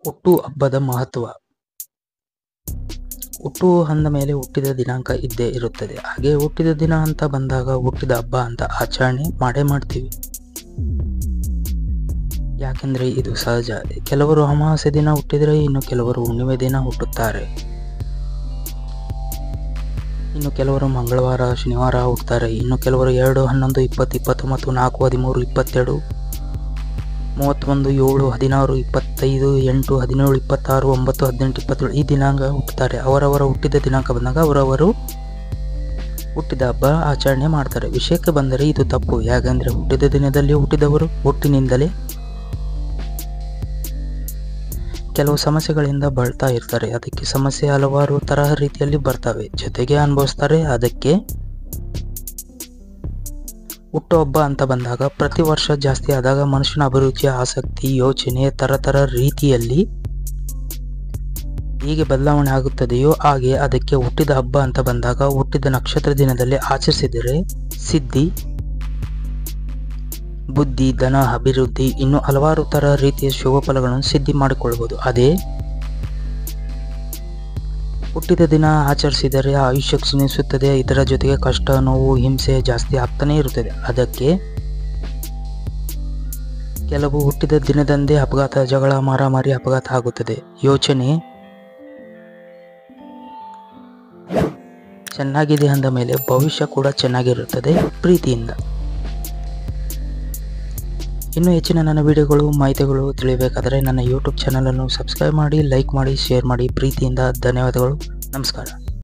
ಹುಟ್ಟು ಹಬ್ಬದ ಮಹತ್ವ. ಹುಟ್ಟು ಅಂದ ಮೇಲೆ ಹುಟ್ಟಿದ ದಿನಾಂಕ ಇದ್ದೇ ಇರುತ್ತದೆ. ಹಾಗೆ ಹುಟ್ಟಿದ ದಿನ ಅಂತ ಬಂದಾಗ ಹುಟ್ಟಿದ ಹಬ್ಬ ಅಂತ ಆಚರಣೆ ಮಾಡೇ ಮಾಡ್ತೀವಿ. ಯಾಕೆಂದ್ರೆ ಇದು ಸಹಜ. ಕೆಲವರು ಅಮಾವಾಸ್ಯೆ ದಿನ ಹುಟ್ಟಿದರೆ, ಇನ್ನು ಕೆಲವರು ಹುಣ್ಣಿಮೆ ದಿನ ಹುಟ್ಟುತ್ತಾರೆ. ಇನ್ನು ಕೆಲವರು ಮಂಗಳವಾರ, ಶನಿವಾರ ಹುಟ್ಟುತ್ತಾರೆ. ಇನ್ನು ಕೆಲವರು 2, 11, 20, 29, 4, 13, 22, 31, 7, 16, 25, 8, 17, 26, 9, 18, 27 ಈ ದಿನಾಂಕ ಹುಟ್ಟುತ್ತಾರೆ. ಅವರವರ ಹುಟ್ಟಿದ ದಿನಾಂಕ ಬಂದಾಗ ಅವರವರು ಹುಟ್ಟಿದ ಹಬ್ಬ ಆಚರಣೆ ಮಾಡ್ತಾರೆ. ವಿಷಯಕ್ಕೆ ಬಂದರೆ ಇದು ತಪ್ಪು. ಯಾಕೆಂದರೆ ಹುಟ್ಟಿದ ದಿನದಲ್ಲಿ ಹುಟ್ಟಿದವರು ಹುಟ್ಟಿನಿಂದಲೇ ಕೆಲವು ಸಮಸ್ಯೆಗಳಿಂದ ಬಳಲ್ತಾ ಇರ್ತಾರೆ. ಅದಕ್ಕೆ ಸಮಸ್ಯೆ ಹಲವಾರು ತರಹ ರೀತಿಯಲ್ಲಿ ಬರ್ತವೆ, ಜೊತೆಗೆ ಅನುಭವಿಸ್ತಾರೆ. ಅದಕ್ಕೆ ಹುಟ್ಟುಹಬ್ಬ ಅಂತ ಬಂದಾಗ ಪ್ರತಿ ವರ್ಷ ಜಾಸ್ತಿ ಆದಾಗ ಮನುಷ್ಯನ ಅಭಿರುಚಿ, ಆಸಕ್ತಿ, ಯೋಚನೆ ತರ ರೀತಿಯಲ್ಲಿ ಹೇಗೆ ಬದಲಾವಣೆ ಆಗುತ್ತದೆಯೋ ಹಾಗೆ ಅದಕ್ಕೆ ಹುಟ್ಟಿದ ಹಬ್ಬ ಅಂತ ಬಂದಾಗ ಹುಟ್ಟಿದ ನಕ್ಷತ್ರ ದಿನದಲ್ಲಿ ಆಚರಿಸಿದರೆ ಸಿದ್ಧಿ, ಬುದ್ಧಿ, ಧನ, ಅಭಿವೃದ್ಧಿ ಇನ್ನು ಹಲವಾರು ತರ ರೀತಿಯ ಶುಭ ಫಲಗಳನ್ನು ಸಿದ್ಧಿ ಮಾಡಿಕೊಳ್ಳಬಹುದು. ಅದೇ ಹುಟ್ಟಿದ ದಿನ ಆಚರಿಸಿದರೆ ಆಯುಷ್ಯ ಕ್ಷೀಣಿಸುತ್ತದೆ. ಇದರ ಜೊತೆಗೆ ಕಷ್ಟ, ನೋವು, ಹಿಂಸೆ ಜಾಸ್ತಿ ಆಗ್ತಾನೆ ಇರುತ್ತದೆ. ಅದಕ್ಕೆ ಕೆಲವು ಹುಟ್ಟಿದ ದಿನದಂದೇ ಅಪಘಾತ, ಜಗಳ, ಮಾರಾಮಾರಿ, ಅಪಘಾತ ಆಗುತ್ತದೆ. ಯೋಚನೆ ಚೆನ್ನಾಗಿದೆ ಅಂದ ಮೇಲೆ ಭವಿಷ್ಯ ಕೂಡ ಚೆನ್ನಾಗಿರುತ್ತದೆ ಪ್ರೀತಿಯಿಂದ. ಇನ್ನೂ ಹೆಚ್ಚಿನ ನನ್ನ ವಿಡಿಯೋಗಳು, ಮಾಹಿತಿಗಳು ತಿಳಿಯಬೇಕಾದರೆ ನನ್ನ ಯೂಟ್ಯೂಬ್ ಚಾನಲನ್ನು ಸಬ್ಸ್ಕ್ರೈಬ್ ಮಾಡಿ, ಲೈಕ್ ಮಾಡಿ, ಶೇರ್ ಮಾಡಿ. ಪ್ರೀತಿಯಿಂದ ಧನ್ಯವಾದಗಳು. ನಮಸ್ಕಾರ.